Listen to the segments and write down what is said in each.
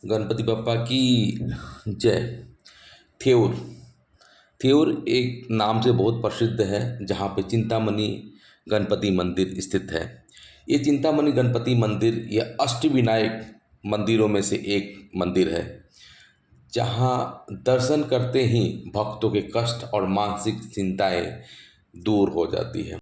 गणपति बप्पा की जय। थेऊर। थेऊर एक नाम से बहुत प्रसिद्ध है, जहाँ पे चिंतामणि गणपति मंदिर स्थित है। ये चिंतामणि गणपति मंदिर यह अष्टविनायक मंदिरों में से एक मंदिर है, जहाँ दर्शन करते ही भक्तों के कष्ट और मानसिक चिंताएं दूर हो जाती है।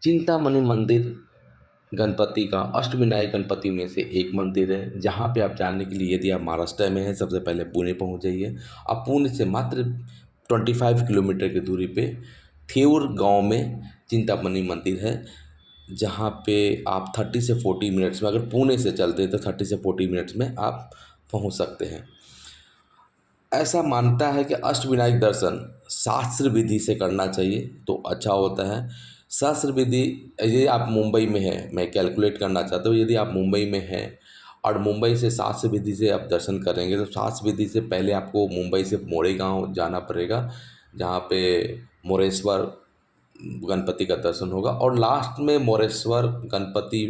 चिंतामणि मंदिर गणपति का अष्टविनायक गणपति में से एक मंदिर है, जहाँ पे आप जाने के लिए, यदि आप महाराष्ट्र में हैं, सबसे पहले पुणे पहुँच जाइए। आप पुणे से मात्र 25 किलोमीटर की दूरी पे थेऊर गांव में चिंतामणि मंदिर है, जहाँ पे आप 30 से 40 मिनट्स में, अगर पुणे से चलते हैं तो 30 से 40 मिनट्स में आप पहुँच सकते हैं। ऐसा मानता है कि अष्टविनायक दर्शन शास्त्र विधि से करना चाहिए तो अच्छा होता है। शास्त्र विधि, यदि आप मुंबई में हैं, मैं कैलकुलेट करना चाहता हूँ, यदि आप मुंबई में हैं और मुंबई से शास्त्र विधि से आप दर्शन करेंगे तो शास्त्र विधि से पहले आपको मुंबई से मोरेगांव जाना पड़ेगा, जहाँ पे मोरेश्वर गणपति का दर्शन होगा, और लास्ट में मोरेश्वर गणपति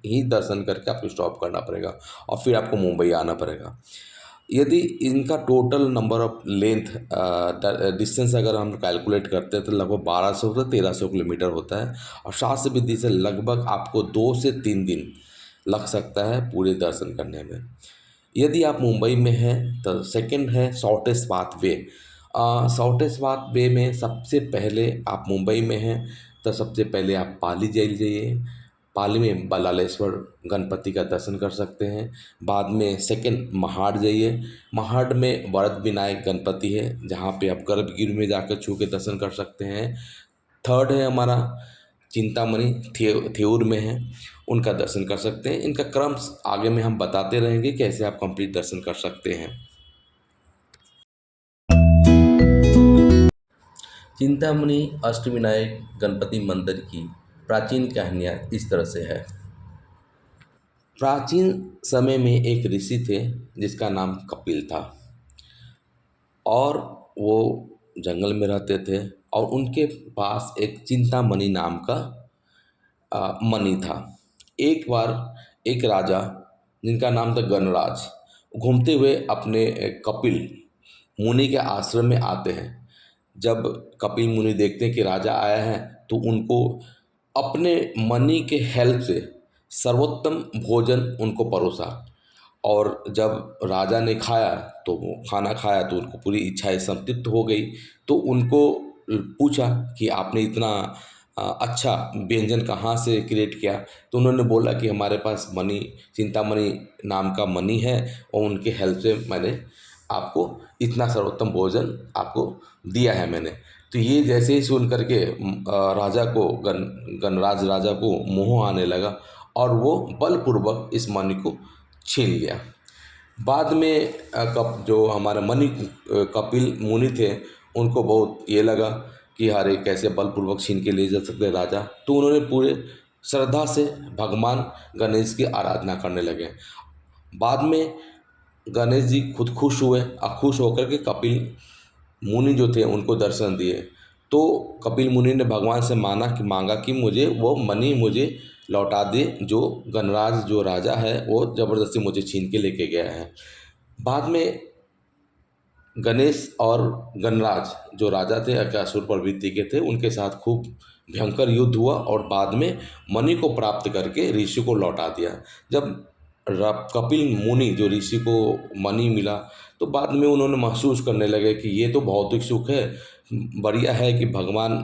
ही दर्शन करके आपको स्टॉप करना पड़ेगा और फिर आपको मुंबई आना पड़ेगा। यदि इनका total number of length distance अगर हम कैलकुलेट करते हैं तो लगभग 1200 से 1300 किलोमीटर होता है, और शास्त्र विधि से लगभग आपको 2 से 3 दिन लग सकता है पूरे दर्शन करने में। यदि आप मुंबई में हैं तो सेकंड है शॉर्टेस्ट पाथ वे। शॉर्टेस्ट पाथ वे में सबसे पहले, आप मुंबई में हैं तो सबसे पहले आप पाली जेल जाइए। पाली में बलालेश्वर गणपति का दर्शन कर सकते हैं। बाद में सेकंड महाड़ जाइए। महाड़ में वरद विनायक गणपति है, जहाँ पे आप गर्भगृह में जाकर छू के दर्शन कर सकते हैं। थर्ड है हमारा चिंतामणि, थेऊर में है, उनका दर्शन कर सकते हैं। इनका क्रम आगे में हम बताते रहेंगे कैसे आप कंप्लीट दर्शन कर सकते हैं। चिंतामणि अष्टविनायक गणपति मंदिर की प्राचीन कहानियाँ इस तरह से है। प्राचीन समय में एक ऋषि थे जिसका नाम कपिल था, और वो जंगल में रहते थे, और उनके पास एक चिंतामणि नाम का मणि था। एक बार एक राजा, जिनका नाम था गणराज, घूमते हुए अपने कपिल मुनि के आश्रम में आते हैं। जब कपिल मुनि देखते हैं कि राजा आया है तो उनको अपने मणि के हेल्प से सर्वोत्तम भोजन उनको परोसा, और जब राजा ने खाया तो वो खाना खाया तो उनको पूरी इच्छाएं संतुष्ट हो गई। तो उनको पूछा कि आपने इतना अच्छा व्यंजन कहाँ से क्रिएट किया। तो उन्होंने बोला कि हमारे पास मणि, चिंतामणि नाम का मणि है, और उनके हेल्प से मैंने आपको इतना सर्वोत्तम भोजन आपको दिया है मैंने। तो ये जैसे ही सुन करके राजा को, गणराज राजा को मोह आने लगा, और वो बलपूर्वक इस मणि को छीन लिया। बाद में जो हमारे कपिल मुनि थे, उनको बहुत ये लगा कि अरे कैसे बलपूर्वक छीन के ले जा सकते हैं राजा। तो उन्होंने पूरे श्रद्धा से भगवान गणेश की आराधना करने लगे। बाद में गणेश जी खुद खुश हुए, और खुश होकर के कपिल मुनि जो थे उनको दर्शन दिए। तो कपिल मुनि ने भगवान से मांगा कि मुझे वो मणि मुझे लौटा दे, जो गणराज जो राजा है वो ज़बरदस्ती मुझे छीन के लेके गया है। बाद में गणेश और गणराज जो राजा थे, असुर प्रवृत्ति के थे, उनके साथ खूब भयंकर युद्ध हुआ, और बाद में मणि को प्राप्त करके ऋषि को लौटा दिया। जब कपिल मुनि जो ऋषि को मणि मिला, तो बाद में उन्होंने महसूस करने लगे कि ये तो भौतिक सुख है, बढ़िया है कि भगवान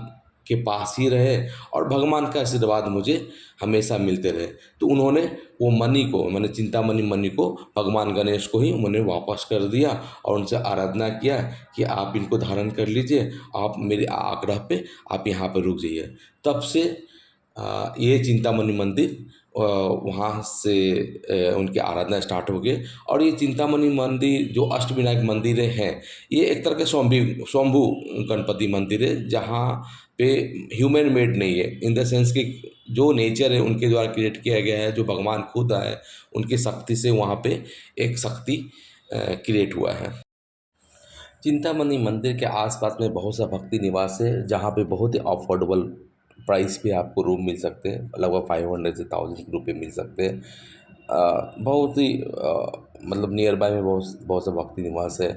के पास ही रहे और भगवान का आशीर्वाद मुझे हमेशा मिलते रहे। तो उन्होंने वो मणि को, मैंने चिंतामणि मणि को भगवान गणेश को ही उन्होंने वापस कर दिया, और उनसे आराधना किया कि आप इनको धारण कर लीजिए, आप मेरे आग्रह पे आप यहाँ पर रुक जाइए। तब से ये चिंतामणि मंदिर, वहाँ से उनकी आराधना स्टार्ट हो गई। और ये चिंतामणि मंदिर जो अष्टविनायक मंदिर हैं, ये एक तरह के स्वयंभू गणपति मंदिर है, जहाँ पे ह्यूमन मेड नहीं है, इन द सेंस कि जो नेचर है उनके द्वारा क्रिएट किया गया है, जो भगवान खुद आए उनकी शक्ति से वहाँ पे एक शक्ति क्रिएट हुआ है। चिंतामणि मंदिर के आसपास में बहुत सा भक्ति निवास है जहाँ पे बहुत ही अफोर्डेबल प्राइस पे आपको रूम मिल सकते हैं, लगभग 500 से 1000 रुपये मिल सकते हैं। बहुत ही मतलब नियर बाय में बहुत बहुत सा भक्ति निवास है।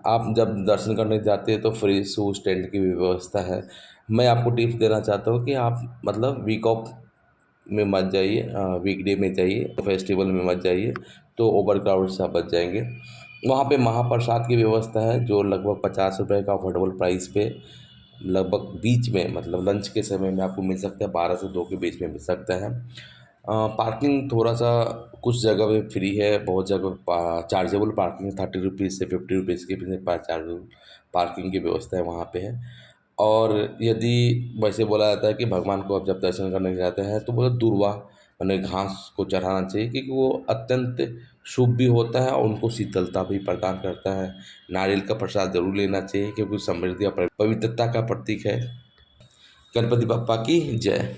आप जब दर्शन करने जाते हैं तो फ्री शूज टेंट की भी व्यवस्था है। मैं आपको टिप्स देना चाहता हूँ कि आप मतलब वीक ऑफ में मत जाइए, वीकडे में जाइए, फेस्टिवल में मत जाइए, तो ओवर क्राउड से आप बच जाएंगे। वहाँ पे महाप्रसाद की व्यवस्था है जो लगभग 50 रुपये का अफोर्डेबल प्राइस पे लगभग बीच में मतलब लंच के समय में आपको मिल सकता है, 12 से 2 के बीच में मिल सकता है। पार्किंग थोड़ा सा कुछ जगह पे फ्री है, बहुत जगह चार्जेबल पार्किंग 30 रुपीज़ से 50 रुपीज़ के बीच में चार्जेबल पार्किंग की व्यवस्था है वहाँ पे है। और यदि वैसे बोला जाता है कि भगवान को आप जब दर्शन करने जाते हैं तो बोले दूर्वा यानी घास को चढ़ाना चाहिए, क्योंकि वो अत्यंत शुभ भी होता है और उनको शीतलता भी प्रदान करता है। नारियल का प्रसाद जरूर लेना चाहिए क्योंकि समृद्धि और पवित्रता का प्रतीक है। गणपति बप्पा की जय।